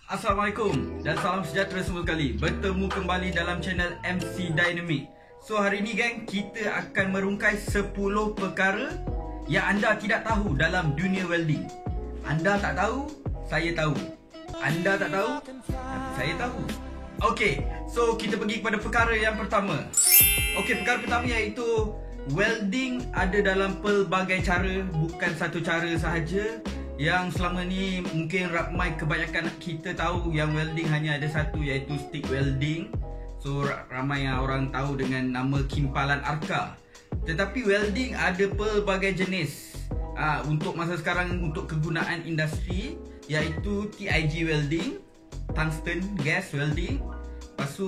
Assalamualaikum dan salam sejahtera semua sekali. Bertemu kembali dalam channel MC Dynamic. So hari ni geng, kita akan merungkai 10 perkara yang anda tidak tahu dalam dunia welding. Anda tak tahu, saya tahu. Anda tak tahu, saya tahu. Okey, so kita pergi kepada perkara yang pertama. Okey, perkara pertama iaitu welding ada dalam pelbagai cara, bukan satu cara sahaja. Yang selama ni mungkin ramai kebanyakan kita tahu yang welding hanya ada satu, iaitu stick welding. So ramai yang orang tahu dengan nama kimpalan arka. Tetapi welding ada pelbagai jenis. Untuk masa sekarang untuk kegunaan industri iaitu TIG welding, tungsten gas welding. Lepas tu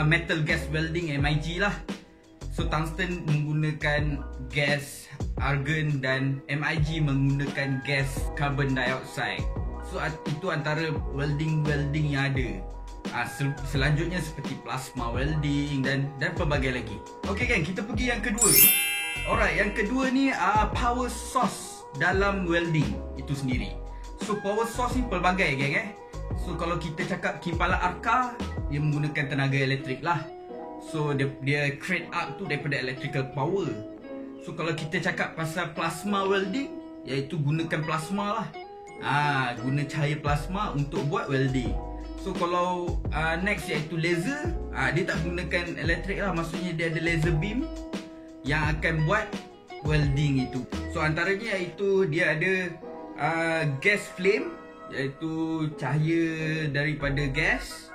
metal gas welding, MIG lah. So tungsten menggunakan gas argon dan MIG menggunakan gas carbon dioxide. So itu antara welding yang ada. Selanjutnya seperti plasma welding dan pelbagai lagi. Okey kan, kita pergi yang kedua. Alright, yang kedua ni power source dalam welding itu sendiri. So power source ni pelbagai geng. So kalau kita cakap kimpalan arka, dia menggunakan tenaga elektrik lah. So dia create up tu daripada electrical power. So kalau kita cakap pasal plasma welding, iaitu gunakan plasma lah. Guna cahaya plasma untuk buat welding. So kalau next iaitu laser, dia tak gunakan elektrik lah. Maksudnya dia ada laser beam yang akan buat welding itu. So antaranya iaitu dia ada gas flame, iaitu cahaya daripada gas,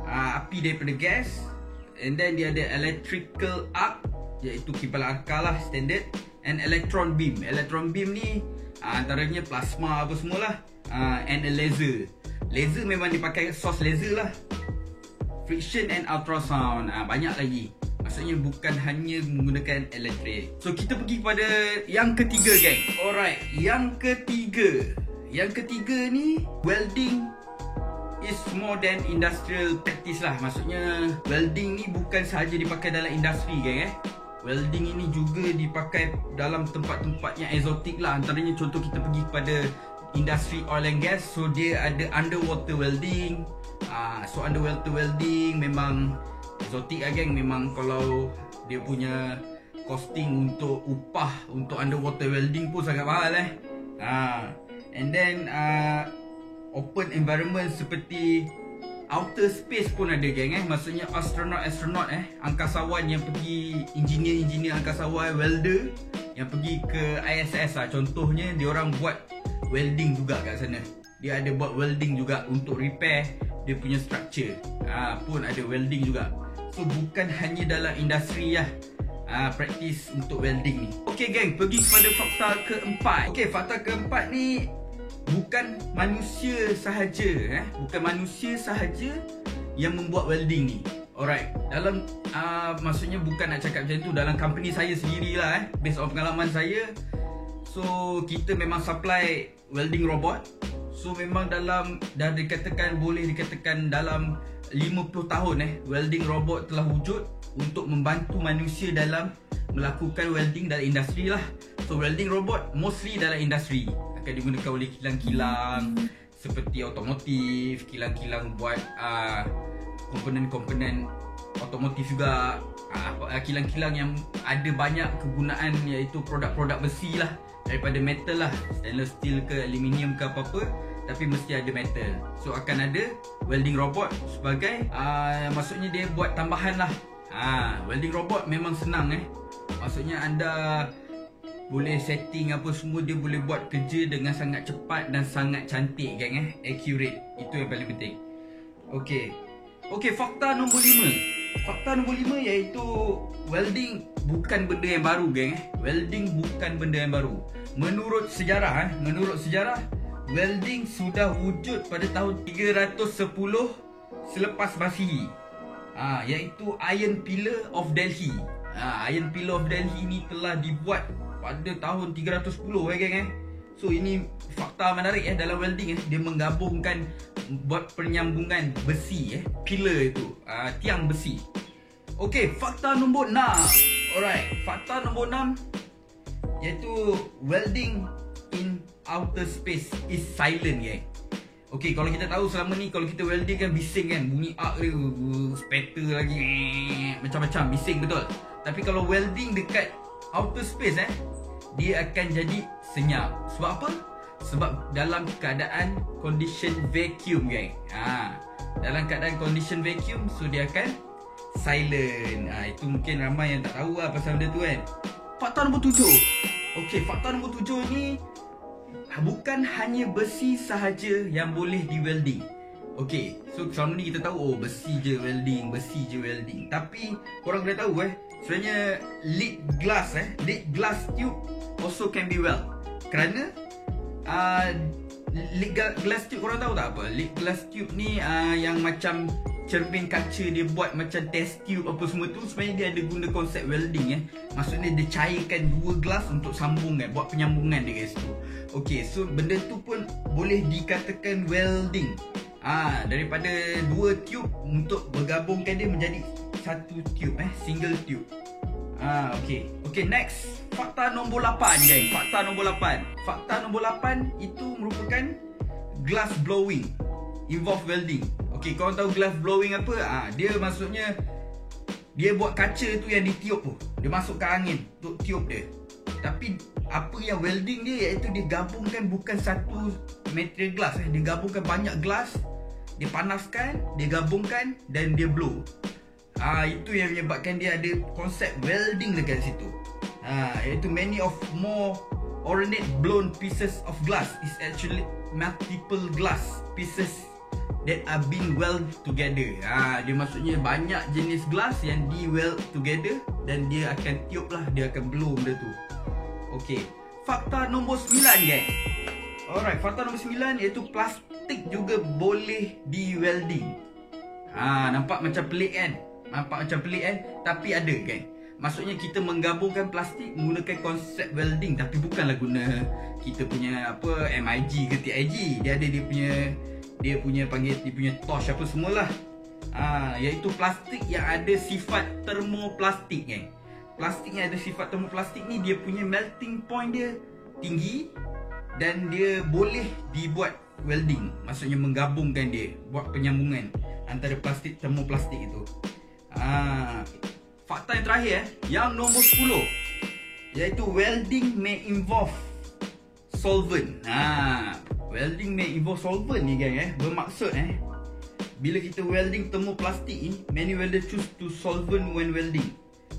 api daripada gas. And then dia ada electrical arc, iaitu kimpalan arka lah standard. And electron beam. Electron beam ni antaranya plasma apa semualah. And a laser. Laser memang dipakai source laser lah. Friction and ultrasound, banyak lagi. Maksudnya bukan hanya menggunakan elektrik. So kita pergi kepada yang ketiga geng. Alright, yang ketiga. Yang ketiga ni welding is more than industrial practice lah. Maksudnya welding ni bukan sahaja dipakai dalam industri geng. Welding ini juga dipakai dalam tempat-tempat yang exotic lah. Antaranya contoh kita pergi kepada industri oil and gas. So dia ada underwater welding. So underwater welding memang exotic lah geng. Memang kalau dia punya costing untuk upah untuk underwater welding pun sangat mahal And then open environment seperti outer space pun ada geng. Maksudnya astronaut angkasawan yang pergi, engineer angkasawan, welder yang pergi ke ISS lah. Contohnya dia orang buat welding juga kat sana. Dia ada buat welding juga untuk repair dia punya structure. Pun ada welding juga. So bukan hanya dalam industri lah praktis untuk welding ni. Okey geng, pergi kepada fakta keempat. Okey, fakta keempat ni bukan manusia sahaja bukan manusia sahaja yang membuat welding ni. Alright, dalam maksudnya bukan nak cakap macam tu, dalam company saya sendirilah based on pengalaman saya. So kita memang supply welding robot. So memang dalam boleh dikatakan dalam 50 tahun welding robot telah wujud untuk membantu manusia dalam melakukan welding dalam industri lah. So welding robot mostly dalam industri akan digunakan oleh kilang-kilang seperti otomotif, kilang-kilang buat komponen-komponen otomotif juga, kilang-kilang yang ada banyak kegunaan iaitu produk-produk besi lah, daripada metal lah, stainless steel ke aluminium ke apa-apa, tapi mesti ada metal. So akan ada welding robot sebagai maksudnya dia buat tambahan lah. Welding robot memang senang maksudnya anda boleh setting apa semua, dia boleh buat kerja dengan sangat cepat dan sangat cantik geng accurate. Itu yang paling penting. Okey, fakta nombor 5. Fakta nombor 5 iaitu welding bukan benda yang baru geng Welding bukan benda yang baru. Menurut sejarah welding sudah wujud pada tahun 310 selepas Masihi. Iaitu Iron Pillar of Delhi. Iron Pillar of Delhi ni telah dibuat pada tahun 310 geng. So ini fakta menarik dalam welding dia menggabungkan buat penyambungan besi pillar itu, tiang besi. Okey, fakta nombor 6. Alright, fakta nombor 6 iaitu welding in outer space is silent geng. Okey, kalau kita tahu selama ni kalau kita welding kan bising kan, bunyi arc dia, spatter lagi, macam-macam bising betul. Tapi kalau welding dekat outer space dia akan jadi senyap. Sebab apa? Sebab dalam keadaan condition vacuum gang. Dalam keadaan condition vacuum, so dia akan silent. Itu mungkin ramai yang tak tahu lah pasal benda tu kan. Fakta nombor 7. Okey, fakta nombor 7 ni bukan hanya besi sahaja yang boleh di welding. Okey, so selama ni kita tahu besi je welding, besi je welding. Tapi korang kena tahu sebenarnya lead glass tube also can be weld. Kerana lead glass tube, korang tahu tak apa? Lead glass tube ni yang macam cermin kaca, dia buat macam test tube apa semua tu, sebenarnya dia ada guna konsep welding Maksudnya dia cairkan dua glass untuk sambung buat penyambungan dia guys tu. Okey, so benda tu pun boleh dikatakan welding. Daripada dua tube untuk bergabungkan dia menjadi satu tube single tube. Okey, next. Fakta nombor 8 gang. Fakta nombor 8 itu merupakan glass blowing involve welding. Okey, korang tahu glass blowing apa? Dia maksudnya dia buat kaca tu yang ditiup tu, dia masukkan angin untuk tiup dia. Tapi apa yang welding dia iaitu dia gabungkan bukan satu material glass dia gabungkan banyak glass, dia panaskan, dia gabungkan dan dia blow. Itu yang menyebabkan dia ada konsep welding dekat situ. Iaitu many of more ornate blown pieces of glass is actually multiple glass pieces that are being weld together. Dia maksudnya banyak jenis glass yang di weld together dan dia akan tiup lah, dia akan blow benda tu. Okey, fakta nombor 9 gang. Alright, fakta nombor 9 iaitu plastik juga boleh di welding. Nampak macam pelik kan? Tapi ada kan? Maksudnya kita menggabungkan plastik menggunakan konsep welding, tapi bukanlah guna kita punya apa MIG ke TIG. Dia ada dia punya panggil, dia punya torch apa semualah. Iaitu plastik yang ada sifat termoplastik kan. Plastik yang ada sifat termoplastik ni dia punya melting point dia tinggi dan dia boleh dibuat welding. Maksudnya menggabungkan dia, buat penyambungan antara plastik termoplastik itu. Fakta yang terakhir yang nombor 10 iaitu welding may involve solvent. Welding may involve solvent ni gang bermaksud bila kita welding termoplastik ni, many welders choose to solvent when welding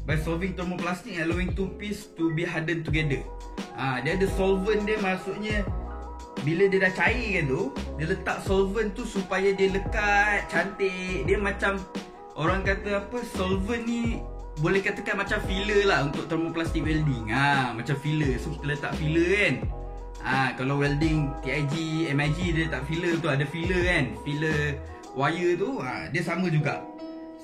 by solving thermoplastic and allowing two pieces to be hardened together. Dia ada solvent dia, maksudnya bila dia dah cair kan tu, dia letak solvent tu supaya dia lekat, cantik. Dia macam orang kata apa, solvent ni boleh katakan macam filler lah untuk thermoplastic welding. Macam filler. So kita letak filler kan. Kalau welding TIG, MIG dia letak filler tu, ada filler kan, filler wire tu, dia sama juga.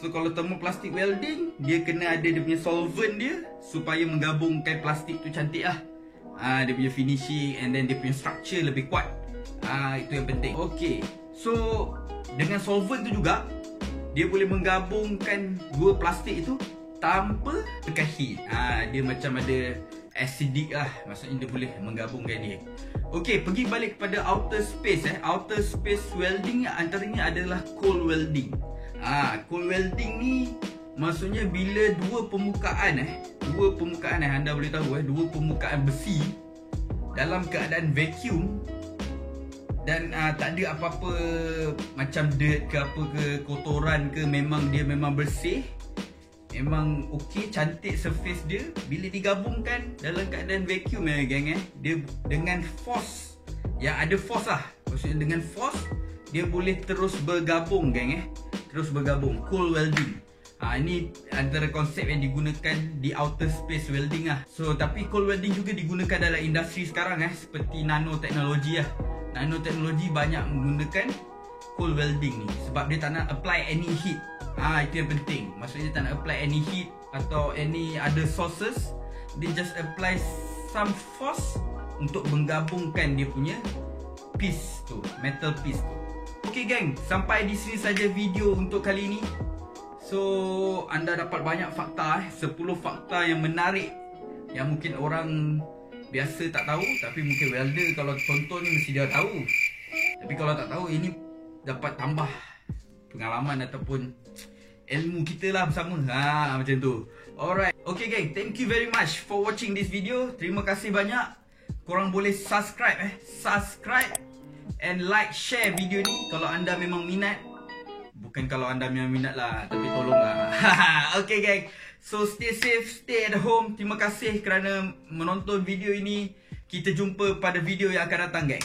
So kalau thermoplastic welding, dia kena ada dia punya solvent dia supaya menggabungkan plastik tu cantik lah. Dia punya finishing and then dia punya structure lebih kuat. Itu yang penting. Okay, so dengan solvent tu juga dia boleh menggabungkan dua plastik itu tanpa tekan heat. Dia macam ada acidic lah, maksudnya dia boleh menggabungkan dia. Okay, pergi balik kepada outer space. Outer space welding antaranya adalah cold welding. Cold welding ni maksudnya bila dua permukaan anda boleh tahu dua permukaan besi dalam keadaan vacuum dan tak ada apa-apa macam dirt ke apa ke, kotoran ke, memang bersih, memang okey, cantik surface dia. Bila digabungkan dalam keadaan vacuum gang, dia dengan force yang ada force lah, maksudnya dengan force dia boleh terus bergabung gang, terus bergabung. Cold welding. Ini antara konsep yang digunakan di outer space welding lah. So tapi cold welding juga digunakan dalam industri sekarang seperti nanoteknologi lah. Nanoteknologi banyak menggunakan cold welding ni sebab dia tak nak apply any heat. Itu yang penting. Maksudnya dia tak nak apply any heat atau any other sources. Dia just apply some force untuk menggabungkan dia punya piece tu, metal piece tu. Okay gang, sampai di sini saja video untuk kali ini. So anda dapat banyak fakta 10 fakta yang menarik yang mungkin orang biasa tak tahu, tapi mungkin welder kalau tonton ni mesti dia tahu. Tapi kalau tak tahu, ini dapat tambah pengalaman ataupun ilmu kita lah bersama. Macam tu. Alright. Okay gang, thank you very much for watching this video. Terima kasih banyak. Korang boleh subscribe subscribe and like, share video ni kalau anda memang minat. Bukan kalau anda memang minat lah, tapi tolonglah. Okay gang, so stay safe, stay at home. Terima kasih kerana menonton video ini. Kita jumpa pada video yang akan datang gang.